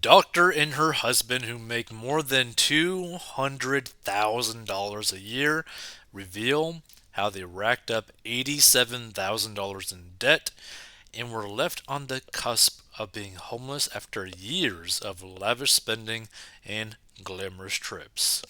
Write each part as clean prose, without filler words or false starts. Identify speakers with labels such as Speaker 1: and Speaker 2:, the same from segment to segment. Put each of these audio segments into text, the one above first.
Speaker 1: doctor and her husband, who make more than $200,000 a year, reveal how they racked up $87,000 in debt and were left on the cusp of being homeless after years of lavish spending and glamorous trips.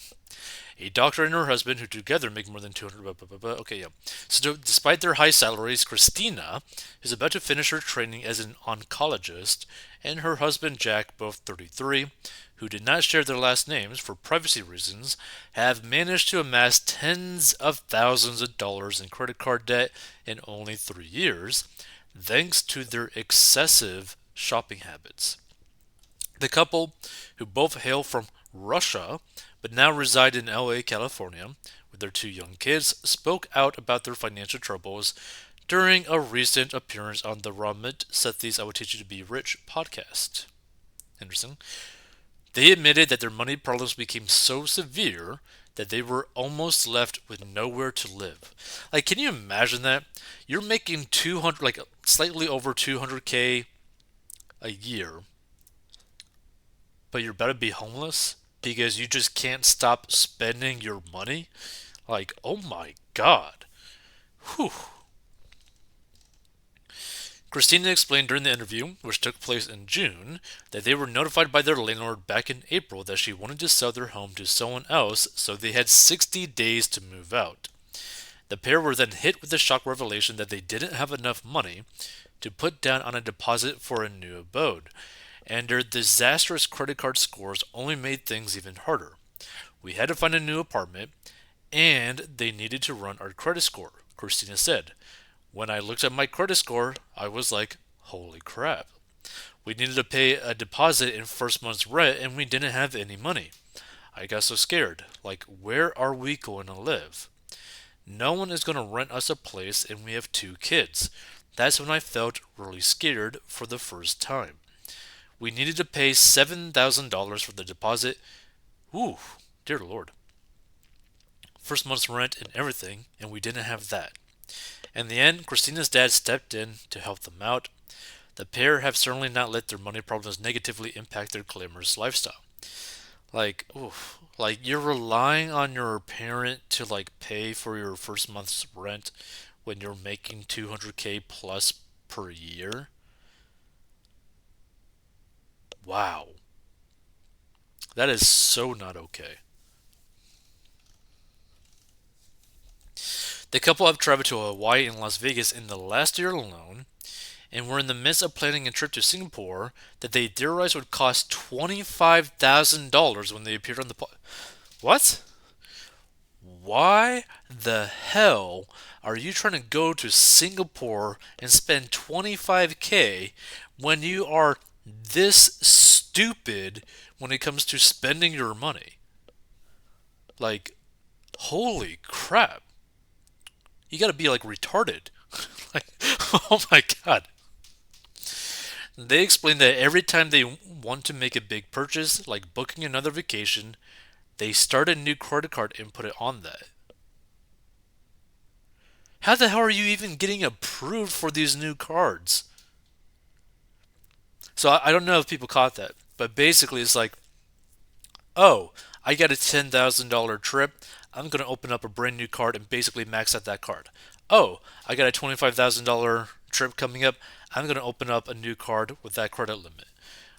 Speaker 1: A doctor and her husband, who together make more than 200. Okay, yeah. So, despite their high salaries, Christina is about to finish her training as an oncologist, and her husband Jack, both 33, who did not share their last names for privacy reasons, have managed to amass tens of thousands of dollars in credit card debt in only 3 years, thanks to their excessive shopping habits. The couple, who both hail from Russia but now reside in LA, California, with their two young kids, spoke out about their financial troubles during a recent appearance on the Ramit Sethi's I Will Teach You to Be Rich podcast. Interesting. They admitted that their money problems became so severe that they were almost left with nowhere to live. Like, can you imagine that? You're making 200, like slightly over 200K a year, but you're about to be homeless because you just can't stop spending your money? Like, oh my god. Whew. Christina explained during the interview, which took place in June, that they were notified by their landlord back in April that she wanted to sell their home to someone else, so they had 60 days to move out. The pair were then hit with the shock revelation that they didn't have enough money to put down on a deposit for a new abode, and their disastrous credit card scores only made things even harder. We had to find a new apartment, and they needed to run our credit score, Christina said. When I looked at my credit score, I was like, holy crap. We needed to pay a deposit in first month's rent, and we didn't have any money. I got so scared. Like, where are we going to live? No one is going to rent us a place, and we have two kids. That's when I felt really scared for the first time. We needed to pay $7,000 for the deposit. Ooh, dear Lord. First month's rent and everything, and we didn't have that. In the end, Christina's dad stepped in to help them out. The pair have certainly not let their money problems negatively impact their glamorous lifestyle. Like, oof, like you're relying on your parent to like pay for your first month's rent when you're making 200K plus per year. Wow, that is so not okay. The couple have traveled to Hawaii and Las Vegas in the last year alone, and were in the midst of planning a trip to Singapore that they theorized would cost $25,000 when they appeared on the. What? Why the hell are you trying to go to Singapore and spend 25K when you are this stupid when it comes to spending your money? Like, holy crap. You gotta be like retarded. Like, oh my god. They explain that every time they want to make a big purchase, like booking another vacation, they start a new credit card and put it on that. How the hell are you even getting approved for these new cards? So I don't know if people caught that, but basically it's like, oh, I got a $10,000 trip. I'm going to open up a brand new card and basically max out that card. Oh, I got a $25,000 trip coming up. I'm going to open up a new card with that credit limit.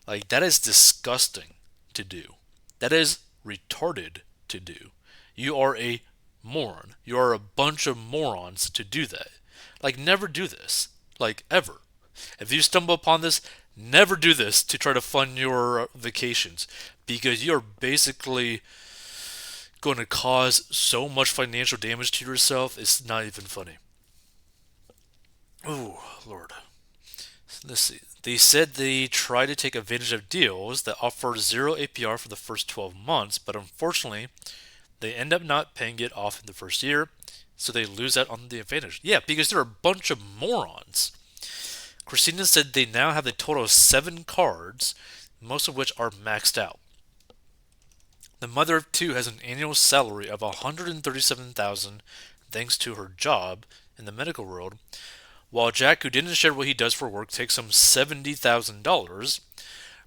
Speaker 1: Like, that is disgusting to do. That is retarded to do. You are a moron. You are a bunch of morons to do that. Like, never do this. Like, ever. If you stumble upon this, never do this to try to fund your vacations because you're basically going to cause so much financial damage to yourself, it's not even funny. Ooh, Lord. Let's see. They said they try to take advantage of deals that offer zero APR for the first 12 months, but unfortunately, they end up not paying it off in the first year, so they lose out on the advantage. Yeah, because they're a bunch of morons. Christina said they now have a total of 7 cards, most of which are maxed out. The mother of two has an annual salary of $137,000 thanks to her job in the medical world, while Jack, who didn't share what he does for work, takes home $70,000.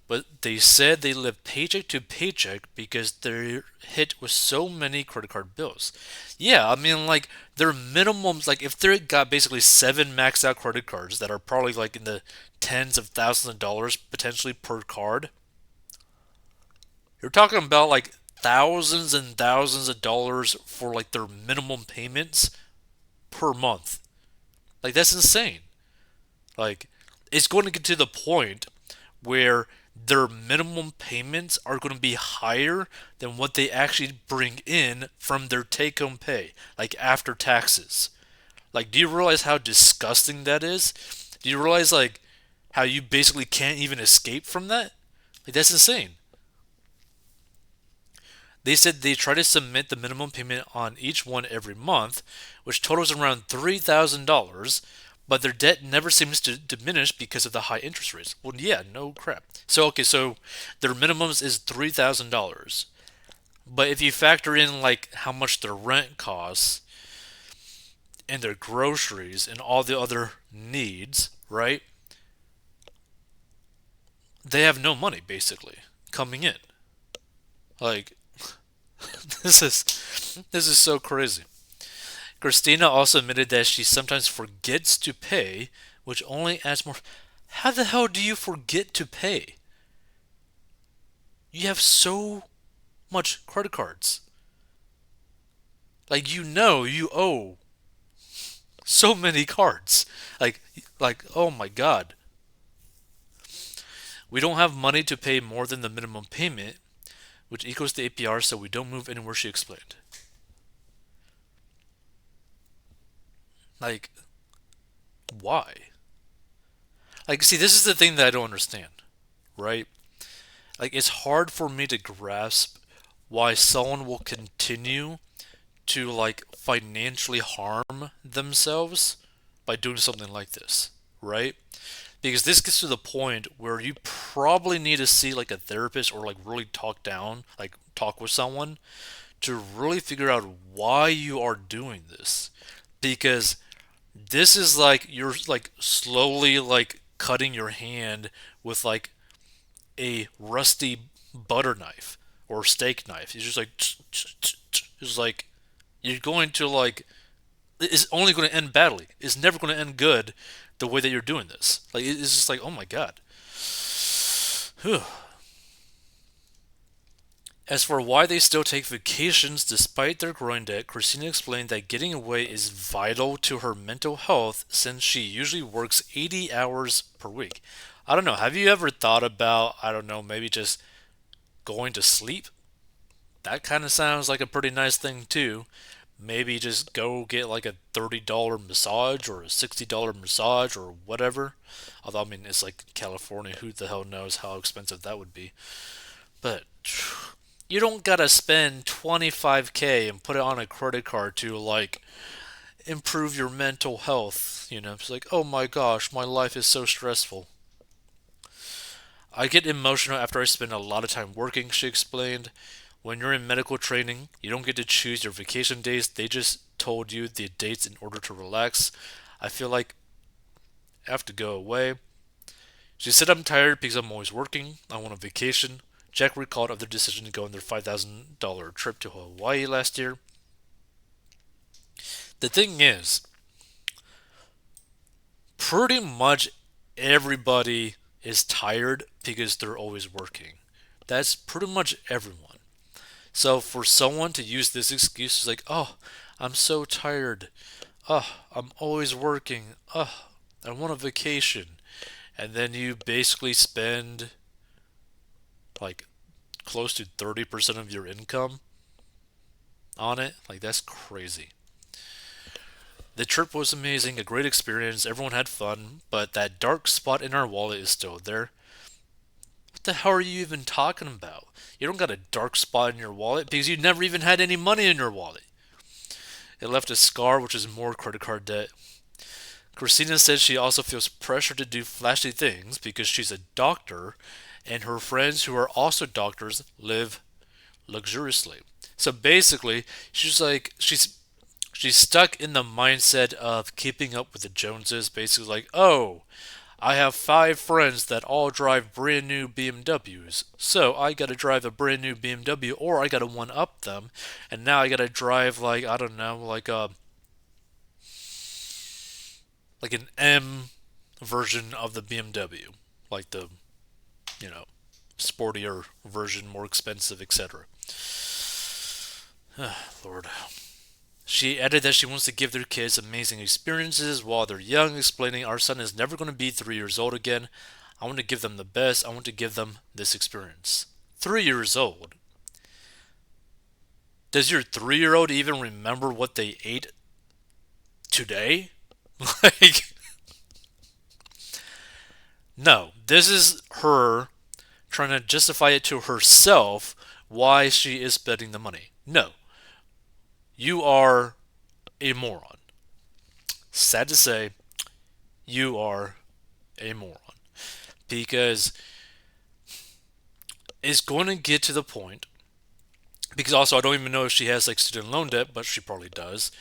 Speaker 1: But they said they live paycheck to paycheck because they're hit with so many credit card bills. Yeah, I mean, like, their minimums, like, if they got basically seven maxed out credit cards that are probably like in the tens of thousands of dollars potentially per card, you're talking about like thousands and thousands of dollars for like their minimum payments per month. Like, that's insane. Like, it's going to get to the point where their minimum payments are going to be higher than what they actually bring in from their take home pay, like after taxes. Like, do you realize how disgusting that is? Do you realize, like, how you basically can't even escape from that? Like, that's insane. They said they try to submit the minimum payment on each one every month, which totals around $3,000, but their debt never seems to diminish because of the high interest rates. Well, yeah, no crap. So, okay, so their minimums is $3,000. But if you factor in like how much their rent costs and their groceries and all the other needs, right? They have no money basically coming in. Like this is so crazy. Christina also admitted that she sometimes forgets to pay, which only adds more. How the hell do you forget to pay? You have so much credit cards. Like, you owe so many cards. Like oh my god. We don't have money to pay more than the minimum payment, which equals the APR, so we don't move anywhere, she explained. Like, why? Like, see, this is the thing that I don't understand, right? Like, it's hard for me to grasp why someone will continue to, like, financially harm themselves by doing something like this, right? Because this gets to the point where you probably need to see, like, a therapist or, like, really talk with someone to really figure out why you are doing this. Because this is like you're like slowly like cutting your hand with like a rusty butter knife or steak knife. It's just like it's like you're going to like it's only going to end badly. It's never going to end good the way that you're doing this. Like it's just like oh my god. Whew. As for why they still take vacations despite their growing debt, Christina explained that getting away is vital to her mental health since she usually works 80 hours per week. I don't know. Have you ever thought about, I don't know, maybe just going to sleep? That kind of sounds like a pretty nice thing, too. Maybe just go get like a $30 massage or a $60 massage or whatever. Although, I mean, it's like California. Who the hell knows how expensive that would be? But you don't gotta spend 25K and put it on a credit card to like improve your mental health. It's like, oh my gosh, my life is so stressful. I get emotional after I spend a lot of time working, she explained. When you're in medical training, you don't get to choose your vacation days. They just told you the dates in order to relax. I feel like I have to go away. She said, I'm tired because I'm always working. I want a vacation. Jack recalled of their decision to go on their $5,000 trip to Hawaii last year. The thing is, pretty much everybody is tired because they're always working. That's pretty much everyone. So for someone to use this excuse, is like, oh, I'm so tired. Oh, I'm always working. Oh, I want a vacation. And then you basically spend like close to 30% of your income on it. Like, that's crazy. The trip was amazing, a great experience, everyone had fun, but that dark spot in our wallet is still there. What the hell are you even talking about? You don't got a dark spot in your wallet because you never even had any money in your wallet. It left a scar, which is more credit card debt. Christina said she also feels pressure to do flashy things because she's a doctor and her friends who are also doctors live luxuriously. So basically, she's stuck in the mindset of keeping up with the Joneses. Basically, like, oh, I have 5 friends that all drive brand new BMWs. So I gotta drive a brand new BMW or I gotta one up them. And now I gotta drive like, I don't know, like an M version of the BMW. Like the, you know, sportier version, more expensive, etc. Lord. She added that she wants to give their kids amazing experiences while they're young, explaining our son is never going to be 3 years old again. I want to give them the best. I want to give them this experience. 3 years old. Does your 3 year old even remember what they ate today? Like, no. This is her trying to justify it to herself why she is spending the money. No. You are a moron. Sad to say, you are a moron. Because it's going to get to the point, because also I don't even know if she has like student loan debt, but she probably does,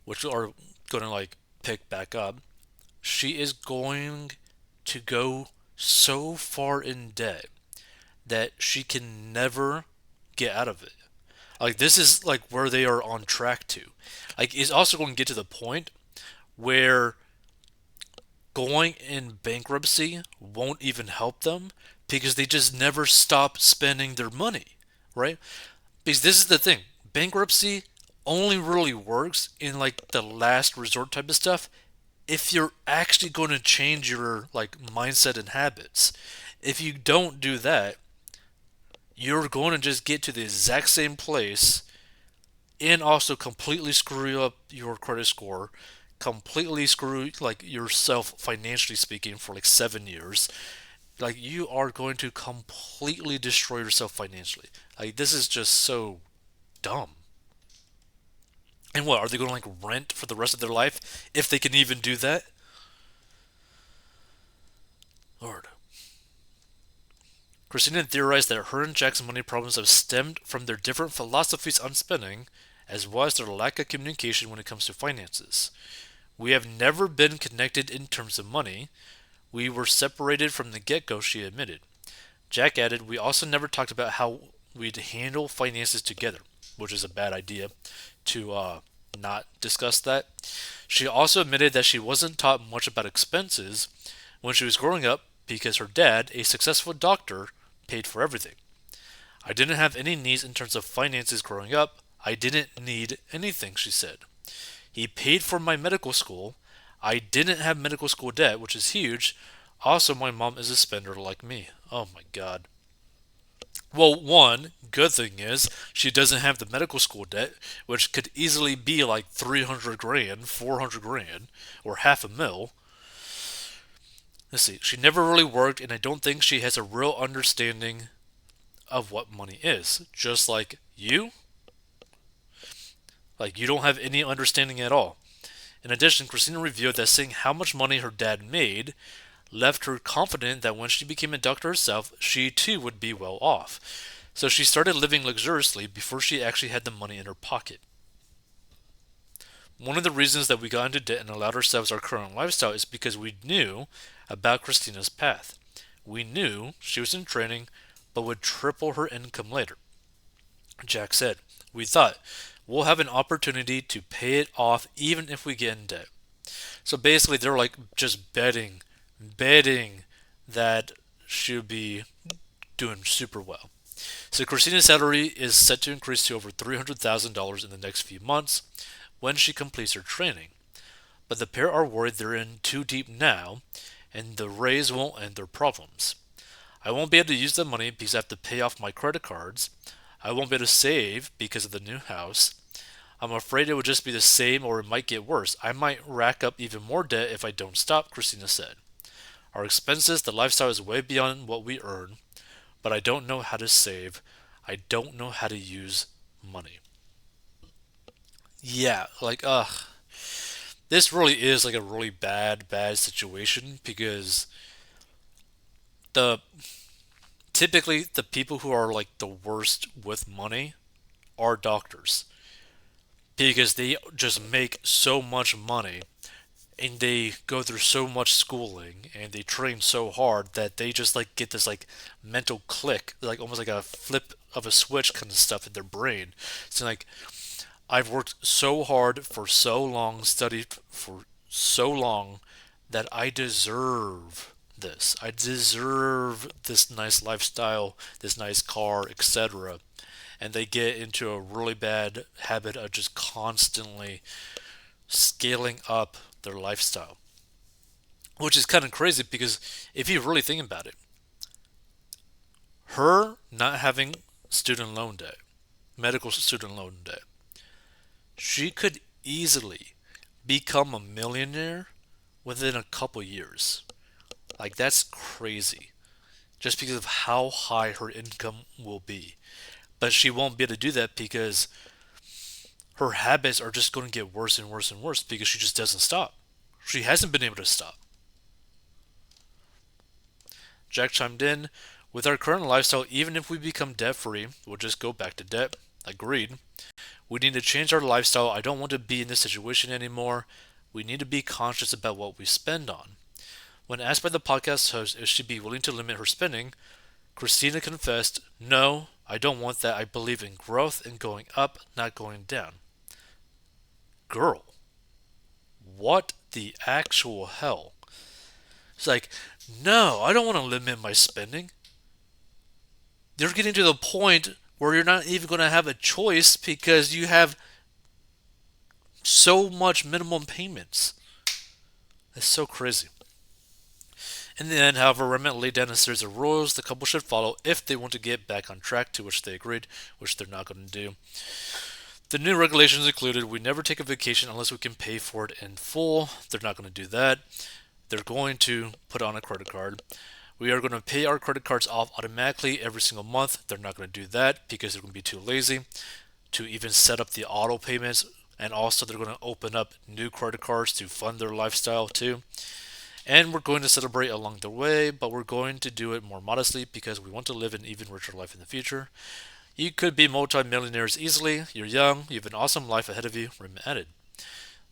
Speaker 1: which are going to like pick back up. She is going to go so far in debt that she can never get out of it. Like this is like where they are on track to. Like it's also going to get to the point where going in bankruptcy won't even help them because they just never stop spending their money, right? Because this is the thing, bankruptcy only really works in like the last resort type of stuff if you're actually going to change your like mindset and habits. If you don't do that, you're going to just get to the exact same place and also completely screw up your credit score, completely screw like yourself financially speaking for like 7 years. Like you are going to completely destroy yourself financially. Like this is just so dumb. And what are they going to like rent for the rest of their life if they can even do that? Lord. Christina theorized that her and Jack's money problems have stemmed from their different philosophies on spending, as well as their lack of communication when it comes to finances. We have never been connected in terms of money. We were separated from the get go, she admitted. Jack added, we also never talked about how we'd handle finances together, which is a bad idea to not discuss that. She also admitted that she wasn't taught much about expenses when she was growing up because her dad, a successful doctor, paid for everything. I didn't have any needs in terms of finances growing up. I didn't need anything, she said. He paid for my medical school. I didn't have medical school debt, which is huge. Also, my mom is a spender like me. Oh my god. Well, one good thing is she doesn't have the medical school debt, which could easily be like 300 grand, 400 grand, or half a mil. Let's see. She never really worked, and I don't think she has a real understanding of what money is. Just like you, like you don't have any understanding at all. In addition, Christina revealed that seeing how much money her dad made left her confident that when she became a doctor herself, she too would be well off. So she started living luxuriously before she actually had the money in her pocket. One of the reasons that we got into debt and allowed ourselves our current lifestyle is because we knew about Christina's path. We knew she was in training but would triple her income later. Jack said, we thought we'll have an opportunity to pay it off even if we get in debt. So basically, they're like just betting that she'll be doing super well. So Christina's salary is set to increase to over $300,000 in the next few months when she completes her training. But the pair are worried they're in too deep now, and the raise won't end their problems. I won't be able to use the money because I have to pay off my credit cards. I won't be able to save because of the new house. I'm afraid it would just be the same or it might get worse. I might rack up even more debt if I don't stop, Christina said. Our expenses, the lifestyle is way beyond what we earn, but I don't know how to save. I don't know how to use money. Yeah, like, this really is like a really bad situation because the typically the people who are like the worst with money are doctors because they just make so much money and they go through so much schooling and they train so hard that they just like get this like mental click, like almost like a flip of a switch kind of stuff in their brain. So like I've worked so hard for so long, studied for so long that I deserve this. I deserve this nice lifestyle, this nice car, etc. And they get into a really bad habit of just constantly scaling up their lifestyle, which is kind of crazy because if you really think about it, her not having student loan debt, medical student loan debt, she could easily become a millionaire within a couple years. Like, that's crazy. Just because of how high her income will be. But she won't be able to do that because her habits are just going to get worse and worse and worse because she just doesn't stop. She hasn't been able to stop. Jack chimed in, with our current lifestyle, even if we become debt free, we'll just go back to debt. Agreed. We need to change our lifestyle. I don't want to be in this situation anymore. We need to be conscious about what we spend on. When asked by the podcast host if she'd be willing to limit her spending, Christina confessed, "No, I don't want that. I believe in growth and going up, not going down." Girl, what the actual hell? It's like, no, I don't want to limit my spending. You're getting to the point where you're not even going to have a choice because you have so much minimum payments. It's so crazy. In the end, however, Remnant laid down a series of rules the couple should follow if they want to get back on track, to which they agreed, which they're not going to do. The new regulations included we never take a vacation unless we can pay for it in full. They're not going to do that. They're going to put on a credit card. We are going to pay our credit cards off automatically every single month. They're not going to do that because they're going to be too lazy to even set up the auto payments. And also, they're going to open up new credit cards to fund their lifestyle too. And we're going to celebrate along the way, but we're going to do it more modestly because we want to live an even richer life in the future. You could be multi-millionaires easily. You're young. You have an awesome life ahead of you. Rim added.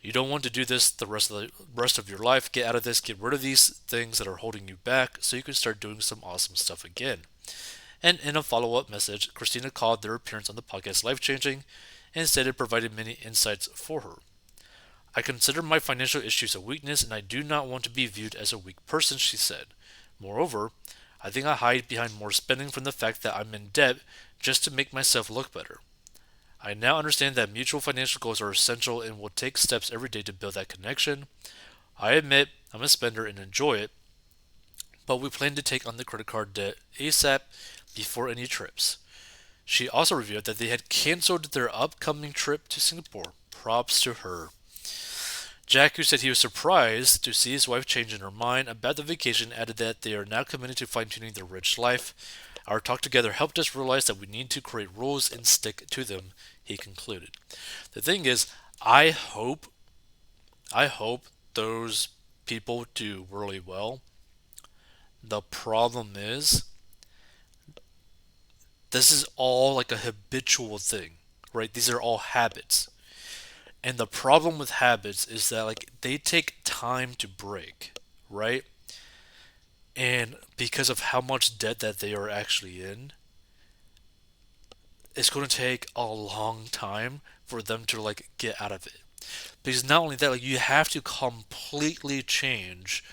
Speaker 1: You don't want to do this the rest of your life. Get out of this. Get rid of these things that are holding you back so you can start doing some awesome stuff again. And in a follow-up message, Christina called their appearance on the podcast life-changing and said it provided many insights for her. I consider my financial issues a weakness and I do not want to be viewed as a weak person, she said. Moreover, I think I hide behind more spending from the fact that I'm in debt just to make myself look better. I now understand that mutual financial goals are essential and will take steps every day to build that connection. I admit I'm a spender and enjoy it, but we plan to take on the credit card debt ASAP before any trips. She also revealed that they had canceled their upcoming trip to Singapore. Props to her. Jack, who said he was surprised to see his wife change in her mind about the vacation, added that they are now committed to fine-tuning their rich life. Our talk together helped us realize that we need to create rules and stick to them, he concluded. The thing is, I hope, I hope those people do really well. The problem is, this is all like a habitual thing, right? These are all habits. And the problem with habits is that like they take time to break, right? And because of how much debt that they are actually in, it's going to take a long time for them to like get out of it. Because not only that, like you have to completely change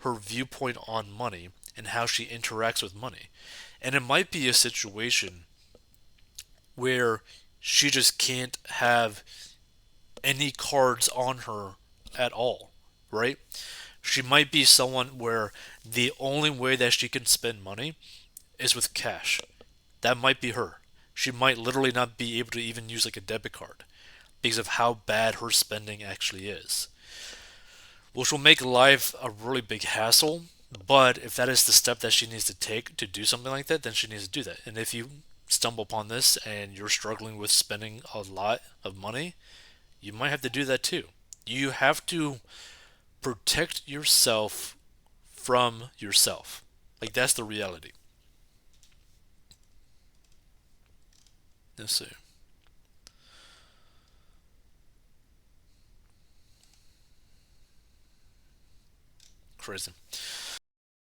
Speaker 1: her viewpoint on money and how she interacts with money. And it might be a situation where she just can't have any cards on her at all, right? She might be someone where the only way that she can spend money is with cash. That might be her. She might literally not be able to even use like a debit card because of how bad her spending actually is, which will make life a really big hassle. But if that is the step that she needs to take to do something like that, then she needs to do that. And if you stumble upon this and you're struggling with spending a lot of money, you might have to do that too. You have to protect yourself from yourself. Like that's the reality. Let's see. Crazy.